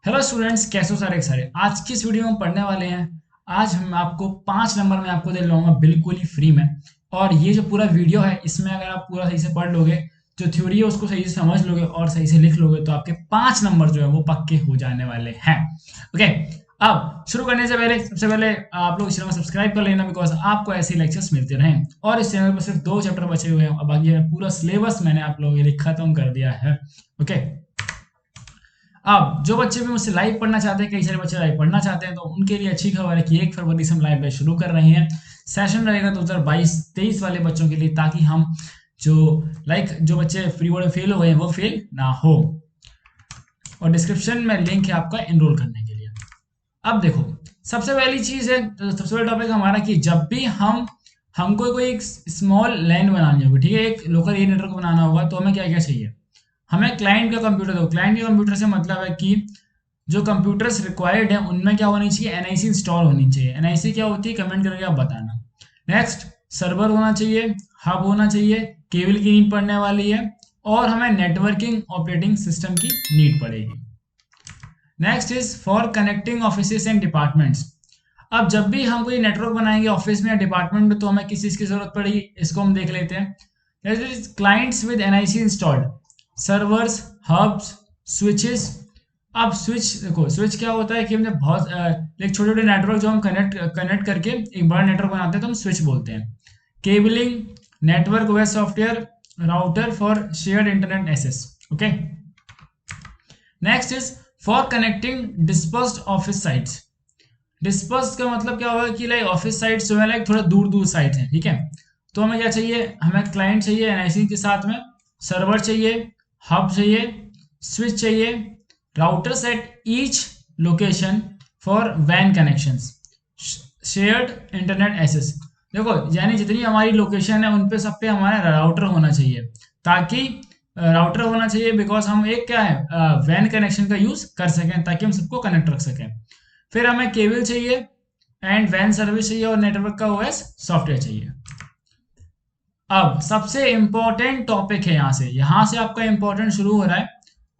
Hello students, कैसे हो सारे आज की इस वीडियो में हम पढ़ने वाले हैं। आज हम आपको 5 नंबर में आपको दे लूंगा बिल्कुल ही फ्री में। और ये जो पूरा वीडियो है इसमें अगर आप पूरा सही से पढ़ लोगे, जो थ्योरी है उसको सही से समझ लोगे और सही से लिख लोगे तो आपके 5 नंबर जो है वो पक्के हो जाने वाले हैं। ओके, अब शुरू करने से पहले सबसे पहले आप लोग इस चैनल को सब्सक्राइब कर लेना, बिकॉज आपको ऐसे लेक्चर्स मिलते रहें। और इस चैनल पर सिर्फ 2 चैप्टर बचे हुए हैं और बाकी पूरा सिलेबस मैंने आप लोगों के लिए खत्म कर दिया है। ओके, अब जो बच्चे भी मुझसे लाइव पढ़ना चाहते हैं, कई सारे बच्चे लाइव पढ़ना चाहते हैं, तो उनके लिए अच्छी खबर है कि 1 फरवरी से हम लाइव बैच शुरू कर रहे हैं। सेशन रहेगा 2022-23 वाले बच्चों के लिए, ताकि हम जो जो बच्चे फ्री बोर्ड में फेल हो गए वो फेल ना हो। और डिस्क्रिप्शन में लिंक है आपका एनरोल करने के लिए। अब देखो, सबसे पहली चीज है, सबसे पहला टॉपिक हमारा कि जब भी हमको कोई एक स्मॉल लैंड बनानी होगी, ठीक है, एक लोकल एरिया नेटवर्क बनाना होगा, तो हमें क्या क्या चाहिए। हमें क्लाइंट का कंप्यूटर दो। क्लाइंट के कंप्यूटर से मतलब है कि जो कंप्यूटर्स रिक्वायर्ड है उनमें क्या होनी चाहिए, एनआईसी इंस्टॉल होनी चाहिए। एनआईसी क्या होती है, कमेंट करके आप बताना। नेक्स्ट, सर्वर होना चाहिए, हब होना चाहिए, केबल की नीड पड़ने वाली है, और हमें नेटवर्किंग ऑपरेटिंग सिस्टम की नीड पड़ेगी। Next is for connecting office and departments. अब जब भी हम कोई नेटवर्क बनाएंगे ऑफिस में या डिपार्टमेंट में, तो हमें किस चीज की जरूरत पड़ेगी, इसको हम देख लेते हैं। Clients with NIC installed, servers, hubs, switches. अब स्विच देखो, स्विच क्या होता है कि हमने बहुत एक छोटे छोटे नेटवर्क जो हम कनेक्ट करके एक बड़ा नेटवर्क बनाते हैं तो हम स्विच बोलते हैं। Cabling, network OS software, router for shared internet access. Okay, next is for connecting dispersed office sites. Disperse का मतलब क्या होगा कि लाइक ऑफिस साइट्स जो है लाइक थोड़ा दूर दूर साइट है, ठीक है। तो हमें क्या चाहिए, हमें क्लाइंट चाहिए एनआईसी के साथ में, सर्वर चाहिए, हब चाहिए, स्विच चाहिए, routers at each location for वैन कनेक्शंस, शेयर्ड इंटरनेट एक्सेस। देखो, यानी जितनी हमारी लोकेशन है उन पे सब पे हमारा राउटर होना चाहिए, ताकि राउटर होना चाहिए बिकॉज हम एक क्या है वैन कनेक्शन का यूज कर सकें, ताकि हम सबको कनेक्ट रख सकें। फिर हमें केबल चाहिए एंड वैन सर्विस चाहिए और नेटवर्क का ओएस सॉफ्टवेयर चाहिए। अब सबसे इंपॉर्टेंट टॉपिक है, यहां से आपका इंपॉर्टेंट शुरू हो रहा है।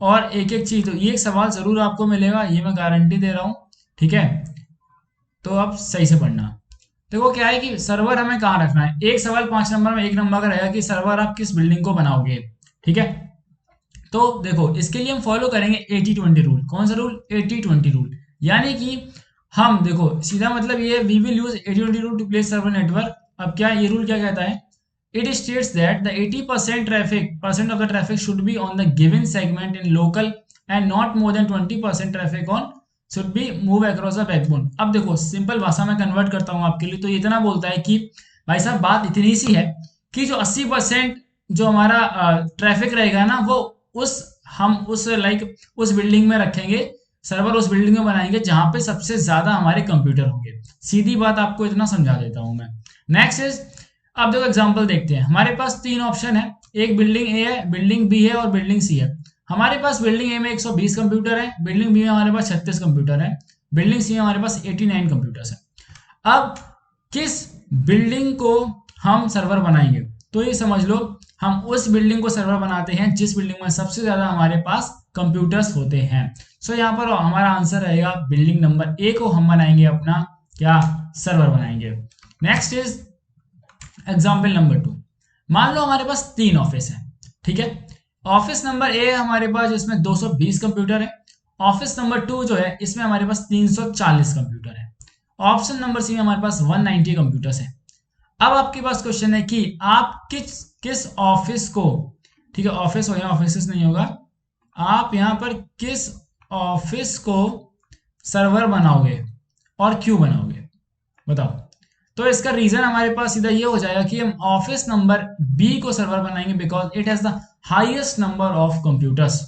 और एक एक चीज, तो ये एक सवाल जरूर आपको मिलेगा, ये मैं गारंटी दे रहा हूं, ठीक है। तो आप सही से पढ़ना। देखो क्या है कि सर्वर हमें कहाँ रखना है। एक सवाल 5 नंबर में, 1 नंबर का रहेगा कि सर्वर आप किस बिल्डिंग को बनाओगे, ठीक है। तो देखो, इसके लिए हम फॉलो करेंगे 80-20 रूल। कौन सा रूल, 80-20 रूल। यानी कि हम देखो सीधा मतलब ये, we will use 80-20 rule to place server network. अब क्या ये रूल क्या कहता है, it states that the 80% of the traffic should be on the given segment in local and not more than 20% traffic on should be move across the backbone. अब देखो, simple भाषा में कन्वर्ट करता हूं आपके लिए, तो ये इतना बोलता है कि भाई साहब बात इतनी सी है कि जो 80% जो हमारा ट्रैफिक रहेगा ना, वो उस हम उस उस बिल्डिंग में रखेंगे, सर्वर उस बिल्डिंग में बनाएंगे जहां पे सबसे ज्यादा हमारे कंप्यूटर होंगे। सीधी बात आपको इतना समझा देता हूं मैं। नेक्स्ट इज, अब देखो एग्जांपल देखते हैं। हमारे पास 3 ऑप्शन है, एक बिल्डिंग ए है, बिल्डिंग बी है और बिल्डिंग सी है। हमारे पास बिल्डिंग ए में 120 कंप्यूटर है, बिल्डिंग बी में हमारे पास 36 कंप्यूटर है, बिल्डिंग सी में हमारे पास 89 कंप्यूटर्स है। अब किस बिल्डिंग को हम सर्वर बनाएंगे, तो ये समझ लो हम उस बिल्डिंग को सर्वर बनाते हैं जिस बिल्डिंग में सबसे ज्यादा हमारे पास कंप्यूटर्स होते हैं। सो यहाँ पर हमारा आंसर रहेगा बिल्डिंग नंबर ए को हम बनाएंगे अपना क्या, सर्वर बनाएंगे। Next is example number 2। मान लो हमारे पास 3 ऑफिस है, ठीक है। ऑफिस नंबर ए हमारे पास इसमें 220 कंप्यूटर है। ऑफिस नंबर 2 जो है इसमें हमारे पास 340 कंप्यूटर है। ऑप्शन नंबर सी में हमारे पास 190 कंप्यूटर्स है। अब आपके पास क्वेश्चन है कि आप किस किस ऑफिस को, ठीक है, ऑफिस हो या ऑफिस नहीं होगा, आप यहां पर किस ऑफिस को सर्वर बनाओगे और क्यों बनाओगे, बताओ। तो इसका रीजन हमारे पास सीधा ये हो जाएगा कि हम ऑफिस नंबर बी को सर्वर बनाएंगे because it has the highest number of computers.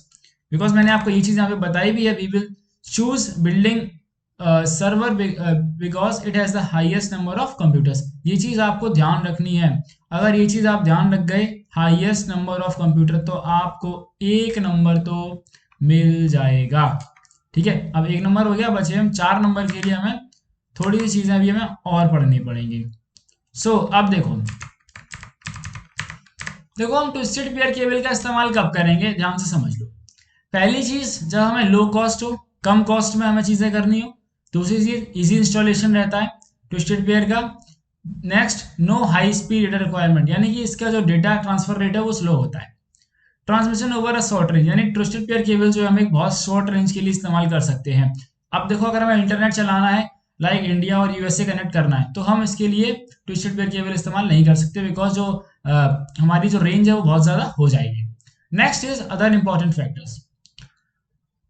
Because मैंने आपको ये चीज यहाँ पे बताई भी है, we will choose building server because it has the highest number of computers. ये चीज आपको ध्यान रखनी है। अगर ये चीज आप ध्यान रख गए, हाईएस्ट नंबर ऑफ कंप्यूटर, तो आपको 1 नंबर तो मिल जाएगा, ठीक है। अब 1 नंबर हो गया, बचे हम 4 नंबर के लिए हमें थोड़ी सी चीजें अभी हमें और पढ़नी पड़ेंगी। सो अब देखो, हम ट्विस्टेड पेयर केबल का इस्तेमाल कब करेंगे, ध्यान से समझ लो। पहली चीज, जब हमें लो कॉस्ट हो, कम कॉस्ट में हमें चीजें करनी हो। दूसरी चीज इजी इंस्टॉलेशन रहता है ट्विस्टेड पेयर का। Next, no high speed data requirement, यानी कि इसका जो डेटा ट्रांसफर रेट है वो स्लो होता है। Transmission over a short range, यानी ट्विस्टेड पेयर केबल जो हम एक बहुत शॉर्ट रेंज के लिए इस्तेमाल कर सकते हैं। अब देखो, अगर हमें इंटरनेट चलाना है, लाइक इंडिया और यूएसए कनेक्ट करना है, तो हम इसके लिए ट्विस्टेड पेयर केबल इस्तेमाल नहीं कर सकते, बिकॉज जो हमारी जो रेंज है वो बहुत ज्यादा हो जाएगी। Next is other important factors.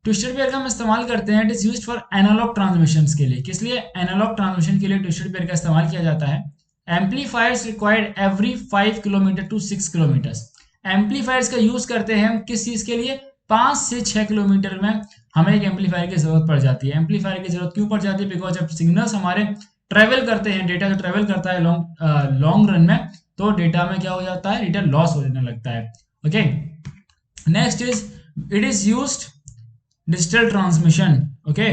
Twisted pair का हम इस्तेमाल करते हैं, it is used for analog transmission के लिए। किस लिए? एनालॉग ट्रांसमिशन के लिए ट्विस्टेड पेयर का इस्तेमाल किया जाता है। Amplifiers required every 5 kilometer to 6 kilometer. Amplifiers का यूज करते हैं हम किस चीज के लिए? 5 से 6 किलोमीटर में हमें एक एम्पलीफायर की जरूरत पड़ जाती है। एम्पलीफायर की जरूरत क्यों पड़ जाती है? बिकॉज जब सिग्नल्स हमारे ट्रेवल करते हैं, डेटा जो ट्रेवल करता है लॉन्ग रन में, तो डेटा में क्या हो जाता है? डेटा लॉस होने लगता है। Okay, next is it is used digital transmission. Okay,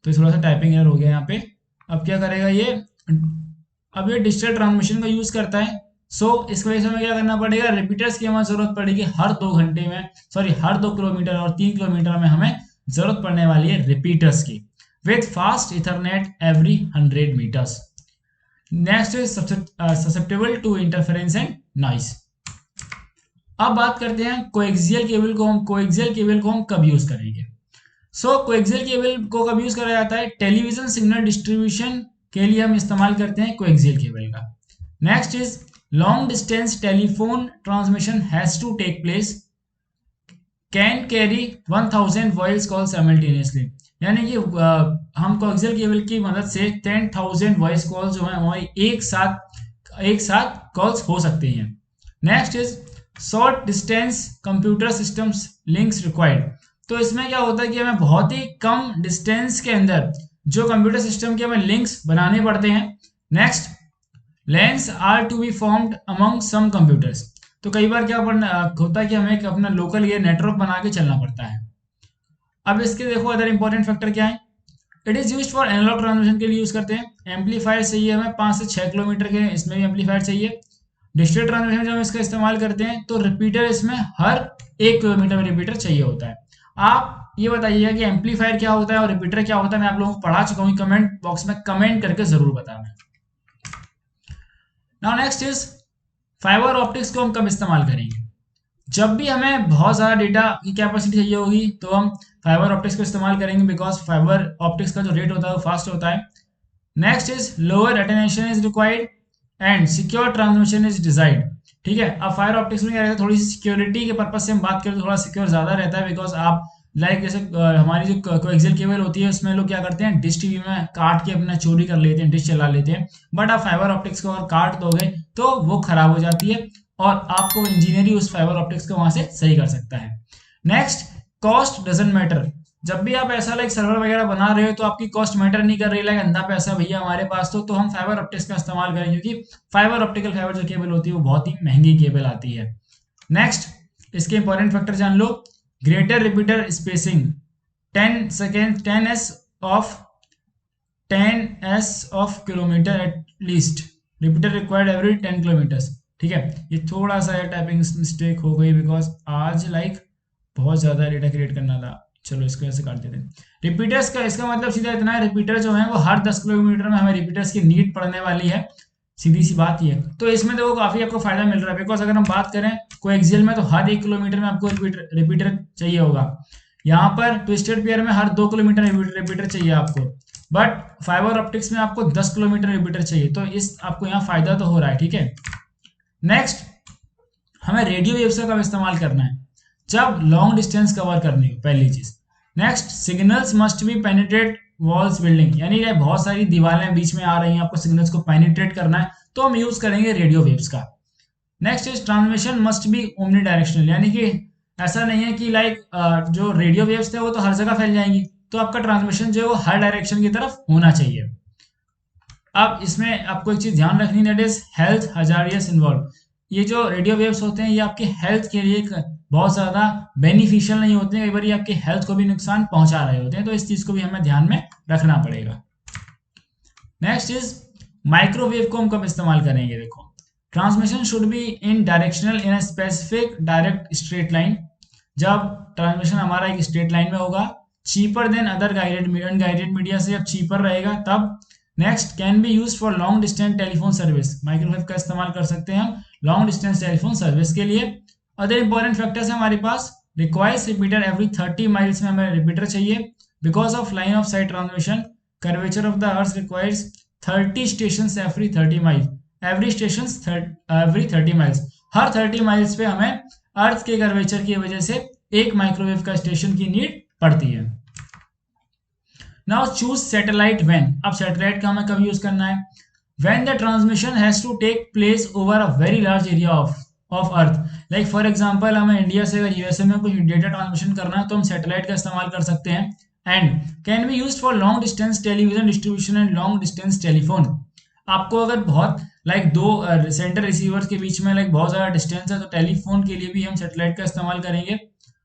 तो थोड़ा सा टाइपिंग एरर हो गया यहाँ पे। अब क्या करेगा ये? अब ये डिजिटल ट्रांसमिशन का यूज करता है। इसकी वजह से हमें क्या करना पड़ेगा? रिपीटर्स की हमें जरूरत पड़ेगी हर 2 घंटे में, हर 2 किलोमीटर और 3 किलोमीटर में हमें जरूरत पड़ने वाली है रिपीटर्स की, with fast ethernet every 100 meters. Next is susceptible to interference and noise. अब बात करते हैं कोएक्सियल केबल को। कोएक्सियल केबल को हम कब यूज करेंगे? कोएक्सियल केबल को कब यूज करा जाता है? टेलीविजन सिग्नल डिस्ट्रीब्यूशन के लिए हम इस्तेमाल करते हैं कोएक्सियल केबल का। Next is long distance telephone transmission has to take place can carry 1000 voice calls simultaneously, यानी कि हम कोएक्सियल केबल की मदद से 10,000 वॉइस कॉल्स जो है हमारी एक साथ कॉल्स हो सकती हैं। Next is short distance computer systems links required. तो इसमें क्या होता है कि हमें बहुत ही कम डिस्टेंस के अंदर जो कंप्यूटर सिस्टम के हमें लिंक्स बनाने पड़ते हैं। Next, LANs are to be formed among some computers. तो कई बार क्या होता है कि हमें अपना लोकल ये नेटवर्क बना के चलना पड़ता है। अब इसके देखो अदर इंपॉर्टेंट फैक्टर क्या है? It is used for analog transmission के लिए यूज करते हैं। एम्पलीफायर चाहिए हमें 5 से 6 किलोमीटर के, इसमें भी एम्पलीफायर चाहिए। डिजिटल ट्रांसमिशन जब हम इसका इस्तेमाल करते हैं तो रिपीटर इसमें हर 1 किलोमीटर में रिपीटर चाहिए होता है। आप ये बताइएगा कि एम्पलीफायर क्या होता है और रिपीटर क्या होता है। मैं आप लोगों को पढ़ा चुका हूँ, कमेंट बॉक्स में कमेंट करके जरूर बताना। Now next is fibre optics को हम कब इस्तेमाल करेंगे? जब भी हमें बहुत ज़्यादा डेटा की कैपेसिटी चाहिए होगी तो हम फाइबर ऑप्टिक्स को इस्तेमाल करेंगे, बिकॉज फाइबर ऑप्टिक्स का जो रेट होता है वो फास्ट होता है। Next is lower attention is required and secure transmission is desired. ठीक है, अब फाइबर ऑप्टिक्स में क्या रहता है? थोड़ी सी सिक्योरिटी के पर्पज से हम बात करें तो थोड़ा सिक्योर ज़्यादा रहता है, बिकॉज आप लाइक जैसे हमारी जो कोएक्सियल केबल होती है उसमें लोग क्या करते हैं? डिश टीवी में काट के अपना चोरी कर लेते हैं, डिश चला लेते हैं। बट आप फाइबर ऑप्टिक्स को अगर काट दोगे तो वो खराब हो जाती है और आपको इंजीनियरी उस फाइबर ऑप्टिक्स को वहां से सही कर सकता है। Next, cost doesn't matter. जब भी आप ऐसा लाइक सर्वर वगैरह बना रहे हो तो आपकी कॉस्ट मैटर नहीं कर रही, लाइक अंधा पैसा भैया हमारे पास तो हम फाइबर ऑप्टिक्स का इस्तेमाल करें, क्योंकि फाइबर ऑप्टिकल फाइबर जो केबल होती है वो बहुत ही महंगी केबल आती है। नेक्स्ट, इसके इंपॉर्टेंट फैक्टर जान लो। Greater repeater spacing 10s of kilometre at least. Repeater required every 10 kilometre. ठीक है, ये थोड़ा सा टाइपिंग मिस्टेक हो गई बिकॉज आज लाइक बहुत ज्यादा डेटा क्रिएट करना था। चलो इसको ऐसे काट देते हैं। रिपीटर्स का इसका मतलब सीधा इतना है, रिपीटर जो है वो हर 10 किलोमीटर में हमें रिपीटर्स की नीड पड़ने वाली है, सीधी सी बात ये। तो इसमें देखो काफी आपको फायदा मिल रहा है, बिकॉज अगर हम बात करें कोएक्सियल में तो हर 1 किलोमीटर में आपको रिपीटर चाहिए होगा। यहाँ पर ट्विस्टेड पेयर में हर 2 किलोमीटर रिपीटर चाहिए आपको, बट फाइबर ऑप्टिक्स में आपको 10 किलोमीटर रिपीटर चाहिए। तो इस आपको यहाँ फायदा तो हो रहा है। ठीक है, नेक्स्ट, हमें रेडियो वेव्स का कब इस्तेमाल करना है? जब लॉन्ग डिस्टेंस कवर करनी हो, पहली चीज। Next, signals must be penetrate walls building, यानी बहुत सारी दीवारें बीच में आ रही हैं, आपको सिग्नल्स को पेनिट्रेट करना है तो हम यूज करेंगे रेडियो वेव्स का। Next is transmission must be omni directional, यानी कि ऐसा नहीं है कि लाइक जो रेडियो वेव्स थे वो तो हर जगह फैल जाएंगी, तो आपका ट्रांसमिशन जो है वो हर डायरेक्शन की तरफ होना चाहिए। अब इसमें आपको एक चीज ध्यान रखनी, that is health hazardous involve. ये जो रेडियो वेव्स होते हैं ये आपके हेल्थ के लिए बहुत ज्यादा बेनिफिशियल नहीं होते हैं, कई बार ये आपके हेल्थ को भी नुकसान पहुंचा रहे होते हैं, तो इस चीज को भी हमें ध्यान में रखना पड़ेगा। नेक्स्ट इज माइक्रोवेव को हम कब इस्तेमाल करेंगे? देखो, transmission should be in directional in specific direct straight line. जब ट्रांसमिशन हमारा एक स्ट्रेट लाइन में होगा, cheaper than other guided media से जब चीपर रहेगा तब। Next, can be use for long distance telephone service, microwave का इस्तेमाल कर सकते हैं हम लॉन्ग डिस्टेंस टेलीफोन सर्विस के लिए। अदर इंपॉर्टेंट फैक्टर्स है हमारे पास, रिक्वायर्स रिपीटर एवरी 30 माइल्स में हमें रिपीटर चाहिए because of line of site transmission. Curvature of the earth requires 30 station every 30 mile, every station every 30 miles, her 30 miles पे हमें अर्थ के कर्वेचर की वजह से एक माइक्रोवेव का स्टेशन की नीड पड़ती है। नाउ चूज सैटेलाइट व्हेन, अब सैटेलाइट का हमें कब यूज करना है, when the transmission has to take place over a very large area of earth. Like for example हमें इंडिया से अगर यूएसए में कुछ डेटा ट्रांसमिशन करना है तो हम सैटेलाइट का इस्तेमाल कर सकते हैं। And can be used for long distance television distribution and long distance telephone. आपको अगर बहुत लाइक दो सेंटर रिसीवर्स के बीच में लाइक बहुत ज्यादा डिस्टेंस है तो टेलीफोन के लिए भी हम सैटेलाइट का इस्तेमाल करेंगे।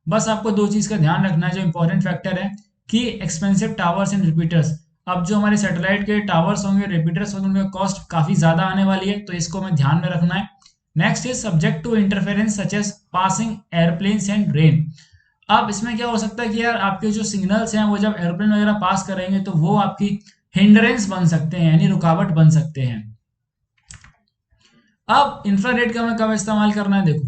बस आपको दो चीज का ध्यान रखना है जो इंपॉर्टेंट फैक्टर है कि एक्सपेंसिव टावर्स एंड रिपीटर्स। अब जो हमारे सैटेलाइट के टावर्स होंगे, रिपीटर्स होंगे, उनका कॉस्ट काफी ज्यादा आने वाली है, तो इसको हमें ध्यान में रखना है। Next is subject to interference such as passing airplanes and rain. अब इसमें क्या हो सकता है कि यार आपके जो सिग्नल्स हैं वो जब एयरप्लेन वगैरह पास करेंगे तो वो आपकी हिंड्रेंस बन सकते हैं, यानी रुकावट बन सकते हैं। अब इंफ्रारेड का हमें कब इस्तेमाल करना है, देखो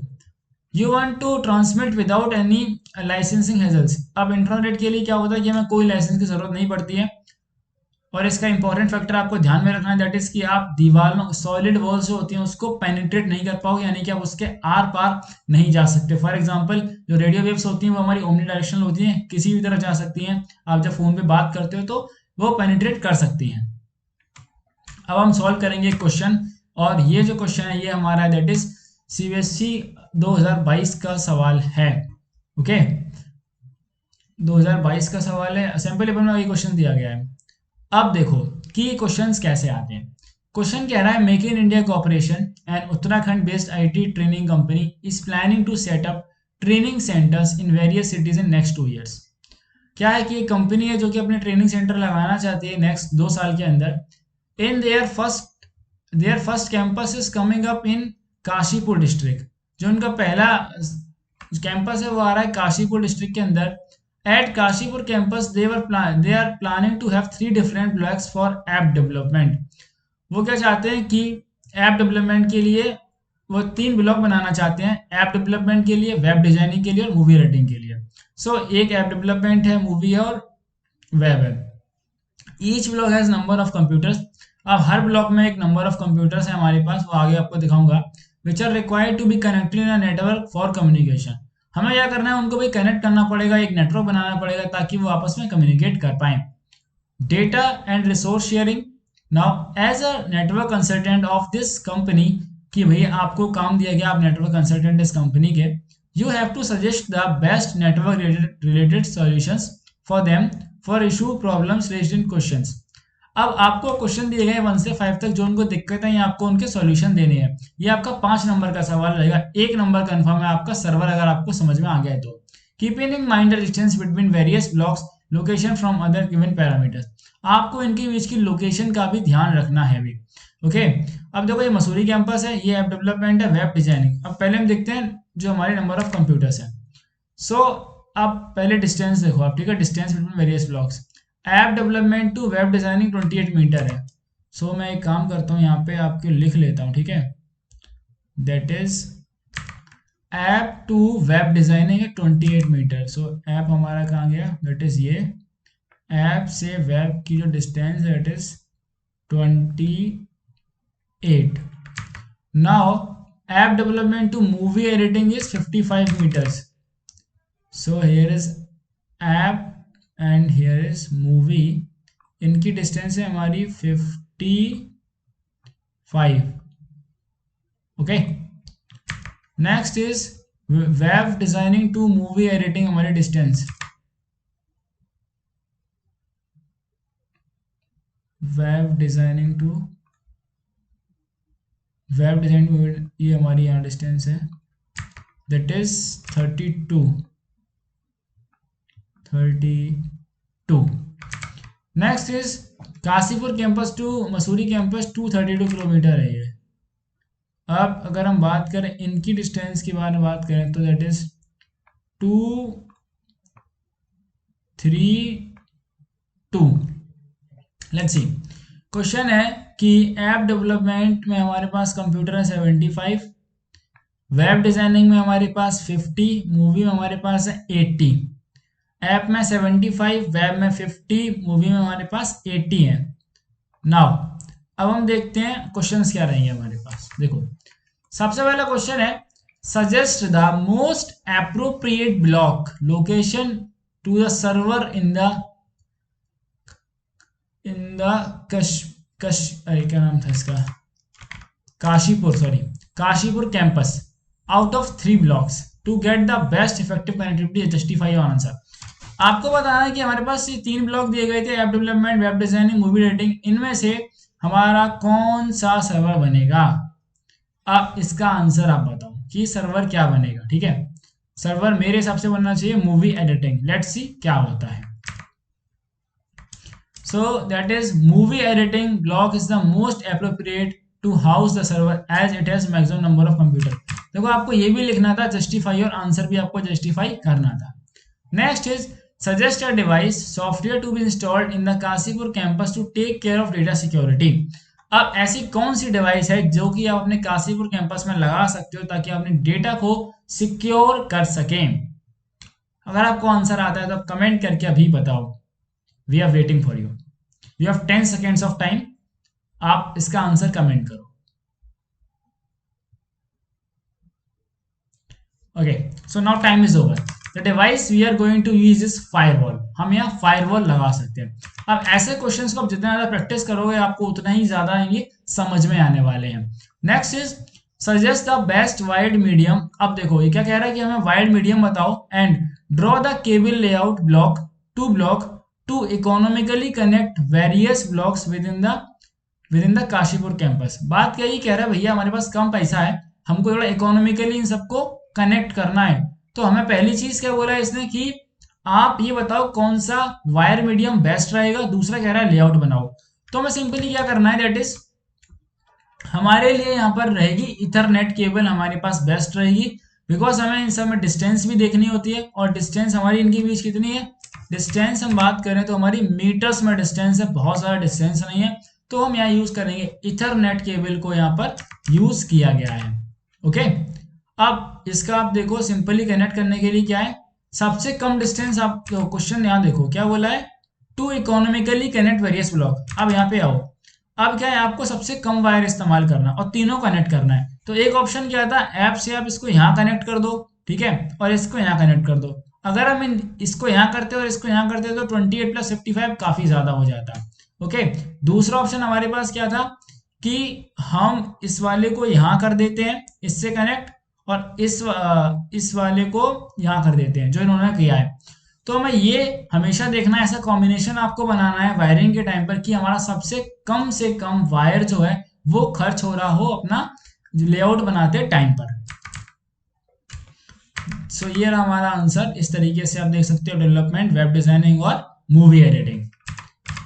you want to transmit without any licensing hassles. अब इंफ्रारेड के लिए क्या होता है कि हमें कोई लाइसेंस की जरूरत नहीं पड़ती है, और इसका इंपॉर्टेंट फैक्टर आपको ध्यान में रखना है दैट इज कि आप दीवारों सॉलिड वॉल्स जो होती हैं उसको पेनिट्रेट नहीं कर पाओगे, यानी कि आप उसके आर पार नहीं जा सकते। फॉर एग्जांपल जो रेडियो वेव्स होती हैं वो हमारी ओमनी डायरेक्शनल होती हैं, किसी भी तरह जा सकती हैं। आप जब फोन पे बात करते हो तो वो पेनिट्रेट कर सकती हैं। अब हम सॉल्व करेंगे क्वेश्चन, और ये जो क्वेश्चन है ये हमारा दैट इज सीबीएसई 2022 का सवाल है। ओके 2022 का सवाल है, सैंपल पेपर में ये क्वेश्चन दिया गया है। अब देखो कि ये क्वेश्चंस कैसे आते हैं। क्वेश्चन कह रहा है make in India corporation and Uttarakhand based IT training company is planning to set up training centres in various cities in next 2 years. क्या है कि एक कंपनी है जो कि अपने ट्रेनिंग सेंटर लगाना चाहती है नेक्स्ट 2 साल के अंदर। In their first campus is coming up in Kashipur district. जो उनका पहला कैंपस है वो आ रहा है काशीपुर डिस्ट्रिक्ट के अंदर। At Kashipur campus, they are planning to have 3 different blocks for app development. वो क्या चाहते हैं कि ऐप डेवलपमेंट के लिए वो 3 ब्लॉक बनाना चाहते हैं, ऐप डेवलपमेंट के लिए, वेब डिजाइनिंग के लिए और मूवी राइटिंग के लिए। सो एक ऐप डेवलपमेंट है, मूवी है और वेब है। Each block has number of computers. अब हर ब्लॉक में एक नंबर ऑफ कंप्यूटर्स है हमारे पास, वो आगे आपको दिखाऊंगा। Which are required to be connected in a network for communication. हमें क्या करना है, उनको भी कनेक्ट करना पड़ेगा, एक नेटवर्क बनाना पड़ेगा ताकि वो आपस में कम्युनिकेट कर पाए। Data and resource sharing. Now as a network consultant of this company, कि भैया आपको काम दिया गया, आप नेटवर्क कंसल्टेंट इस कंपनी के, you have to suggest the best network related solutions for them for issue problems raised in questions. अब आपको क्वेश्चन दिए गए 1 से 5 तक, जो उनको दिक्कत है, आपको उनके सॉल्यूशन देने हैं। ये आपका 5 नंबर का सवाल रहेगा, 1 नंबर कंफर्म है आपका सर्वर, अगर आपको समझ में आ गया है तो। Keeping in mind the distance between various blocks, location from other given parameters. आपको इनके बीच की लोकेशन का भी ध्यान रखना है भी। ओके अब देखो ये मसूरी कैंपस है, ये ऐप डेवलपमेंट है, वेब डिजाइनिंग। अब पहले हम देखते हैं जो हमारे नंबर ऑफ कंप्यूटर्स हैं। सो अब पहले डिस्टेंस देखो आप, ठीक है, distance between various blocks. App development to web designing 28 meter है। सो मैं एक काम करता हूँ, यहाँ पे आपके लिख लेता हूँ, ठीक है, that is app to web designing है 28 मीटर। सो ऐप हमारा कहाँ गया, दैट इज ये ऐप से वेब की जो डिस्टेंस है that is 28। Now app development to movie editing is 55 meters. So here is app and here is movie, इनकी डिस्टेंस है हमारी 55। Okay next is web designing to movie editing, हमारी distance web designing ये हमारी यहाँ distance है that is 32। Next is Kashipur campus to Mussoorie campus 232 kilometer है ये। अब अगर हम बात करें इनकी डिस्टेंस के बारे में बात करें तो that is 3 2। Let's see, question है कि ऐप डेवलपमेंट में हमारे पास कंप्यूटर है 75, वेब डिजाइनिंग में हमारे पास 50, मूवी में हमारे पास है 80। ऐप में 75, वेब में 50, मूवी में हमारे पास 80 है। नाउ अब हम देखते हैं क्वेश्चंस क्या रहेंगे हमारे पास। देखो, सबसे पहला क्वेश्चन है, suggest the most appropriate block location to the server in the अरे क्या नाम था इसका, Kashipur campus out of 3 blocks to get the best effective connectivity, justify your answer. आपको बताना है कि हमारे पास ये 3 ब्लॉक दिए गए थे, app development, web designing, movie editing, इनमें से हमारा कौन सा सर्वर बनेगा। अब इसका आंसर आप बताओ कि सर्वर क्या बनेगा। ठीक है, सर्वर मेरे हिसाब से बनना चाहिए मूवी एडिटिंग। लेट्स सी क्या होता है। So that is movie editing block is the most appropriate to house the server as it has maximum number of computer। देखो, आपको ये भी लिखना था जस्टिफाई और आंसर भी आपको जस्टिफाई करना था। Next is suggest a device software to be installed in the Kashipur campus to take care of data security. अब ऐसी कौन सी डिवाइस है जो कि आप अपने काशीपुर कैंपस में लगा सकते हो ताकि आप अपने डेटा को सिक्योर कर सकें। अगर आपको आंसर आता है तो आप कमेंट करके अभी बताओ। We are waiting for you. You have 10 seconds of time. आप इसका आंसर कमेंट करो। Okay, so now time is over. The device we are going to use is firewall. हम यहाँ फायरवॉल लगा सकते हैं। अब ऐसे क्वेश्चंस को आप जितना ज्यादा प्रैक्टिस करोगे आपको उतना ही ज्यादा ये समझ में आने वाले हैं। Next is suggest the best wired medium. अब देखो, ये क्या कह रहा है कि हमें वाइड मीडियम बताओ and draw the cable layout block to economically connect various blocks within the Kashipur campus. बात क्या ही कह रहा है, भैया हमारे पास कम पैसा है, हमको थोड़ा इकोनॉमिकली इन सबको कनेक्ट करना है। तो हमें पहली चीज क्या बोला है इसने कि आप ये बताओ कौन सा वायर मीडियम बेस्ट रहेगा। दूसरा कह रहा है लेआउट बनाओ। तो हमें सिंपली क्या करना है, दैट इज हमारे लिए यहाँ पर रहेगी इथरनेट केबल हमारे पास बेस्ट रहेगी, बिकॉज हमें इन सब में डिस्टेंस भी देखनी होती है और डिस्टेंस हमारी इनके बीच कितनी है। डिस्टेंस हम बात करें तो हमारी मीटर्स में डिस्टेंस है, बहुत सारा डिस्टेंस नहीं है। तो हम यहाँ यूज करेंगे इथरनेट केबल को, यहाँ पर यूज किया गया है। ओके, अब इसका आप देखो सिंपली कनेक्ट करने के लिए क्या है, सबसे कम डिस्टेंस। आप क्वेश्चन यहाँ देखो क्या बोला है, to economically connect various block. अब यहाँ पे आओ, अब क्या है, आपको सबसे कम वायर इस्तेमाल करना और तीनों कनेक्ट करना है। तो एक ऑप्शन क्या था, ऐप से आप इसको यहाँ कनेक्ट कर दो, ठीक है, और इसको यहाँ कनेक्ट कर दो। अगर हम इसको यहाँ करते और इसको यहाँ करते तो 28 + 55 काफी ज्यादा हो जाता। ओके, दूसरा ऑप्शन हमारे पास क्या था कि हम इस वाले को यहाँ कर देते हैं इससे कनेक्ट, और इस वाले को यहाँ कर देते हैं जो इन्होंने किया है। तो हमें ये हमेशा देखना है, ऐसा कॉम्बिनेशन आपको बनाना है वायरिंग के टाइम पर कि हमारा सबसे कम से कम वायर जो है वो खर्च हो रहा हो अपना लेआउट बनाते टाइम पर। सो ये रहा हमारा आंसर। इस तरीके से आप देख सकते हो डेवलपमेंट, वेब डिजाइनिंग और movie editing.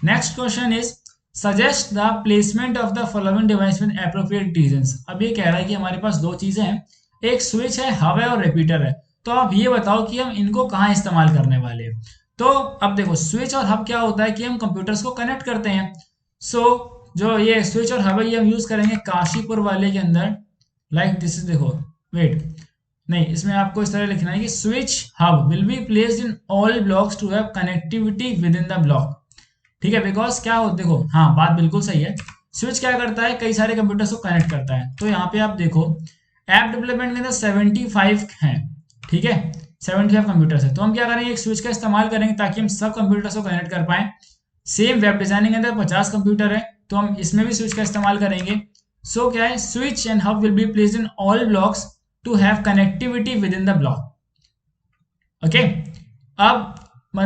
Next question is suggest the placement of the following device with appropriate reasons. अब ये कह रहा है कि हमारे पास दो चीजें हैं, एक स्विच है, हब है और रिपीटर है। तो आप ये बताओ कि हम इनको कहाँ इस्तेमाल करने वाले हैं। तो अब देखो, स्विच और हब क्या होता है कि हम कंप्यूटर्स को कनेक्ट करते हैं। सो जो ये स्विच और हब है ये हम यूज करेंगे काशीपुर वाले के अंदर, लाइक दिस इज। देखो वेट, नहीं, इसमें आपको इस तरह लिखना है कि switch hub will be placed in all blocks to have connectivity within the block. ठीक है, बिकॉज क्या हो, देखो हाँ बात बिल्कुल सही है। स्विच क्या करता है, कई सारे कंप्यूटर्स को कनेक्ट करता है। तो यहाँ पे आप देखो ऐप डेवलपमेंट के अंदर 75 हैं, ठीक है, 75 कंप्यूटर्स है। तो हम क्या करेंगे, एक स्विच का इस्तेमाल करेंगे ताकि हम सब कंप्यूटर्स को कनेक्ट कर पाए। सेम वेब डिजाइनिंग के अंदर 50 कंप्यूटर है तो हम इसमें भी स्विच का इस्तेमाल करेंगे। सो क्या है, switch and hub will be placed in all blocks to have connectivity within the block. Okay, अब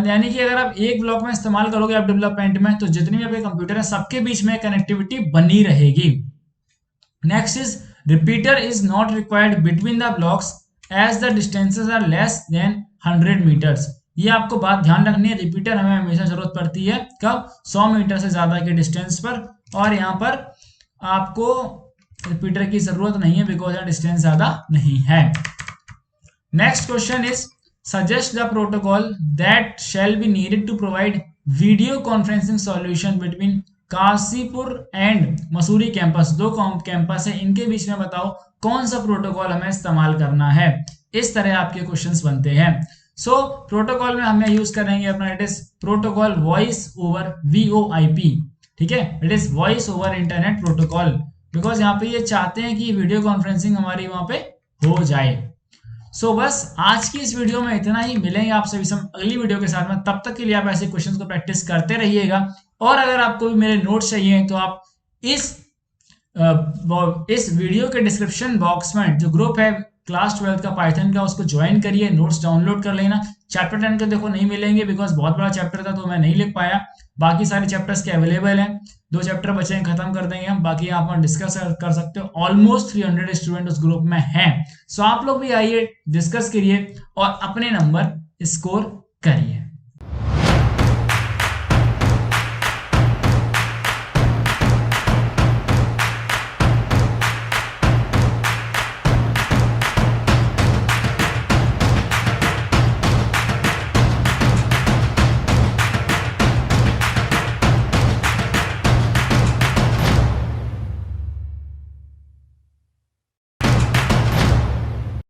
यानी कि अगर आप एक ब्लॉक में इस्तेमाल करोगे ऐप डेवलपमेंट में तो जितनी भी आपके कंप्यूटर है सबके बीच में कनेक्टिविटी बनी रहेगी। Next is repeater is not required between the blocks as the distances are less than 100 meters. ये आपको बात ध्यान रखनी है, रिपीटर हमें हमेशा जरूरत पड़ती है कब, 100 मीटर से ज्यादा के डिस्टेंस पर, और यहाँ पर आपको रिपीटर की जरूरत नहीं है बिकॉज डिस्टेंस ज्यादा नहीं है। Next question is suggest the protocol that shall be needed to provide video conferencing solution between Kashipur and Mussoorie campus, दो कैंपस है, इनके बीच में बताओ कौन सा प्रोटोकॉल हमें इस्तेमाल करना है। इस तरह आपके क्वेश्चंस बनते हैं। सो प्रोटोकॉल में हमें यूज करेंगे अपना, it is protocol voice over VoIP, ठीक है, it is voice over internet protocol, because यहाँ पे ये चाहते हैं कि वीडियो कॉन्फ्रेंसिंग हमारी वहां पे हो जाए। सो बस आज की इस वीडियो में इतना ही, मिलेंगे आप सभी से अगली वीडियो के साथ में। तब तक के लिए आप ऐसे क्वेश्चंस को प्रैक्टिस करते रहिएगा, और अगर आपको भी मेरे नोट्स चाहिए तो आप इस वीडियो के डिस्क्रिप्शन बॉक्स में जो ग्रुप है क्लास 12 का पाइथन का, उसको ज्वाइन करिए, नोट्स डाउनलोड कर लेना। चैप्टर 10 के देखो नहीं मिलेंगे बिकॉज बहुत बड़ा चैप्टर था तो मैं नहीं लिख पाया, बाकी सारे चैप्टर्स के अवेलेबल हैं, 2 चैप्टर बचे हैं, खत्म कर देंगे हम, बाकी आप डिस्कस कर सकते हो। ऑलमोस्ट 300 स्टूडेंट उस ग्रुप में हैं, सो आप लोग भी आइए, डिस्कस करिए और अपने नंबर स्कोर करिए।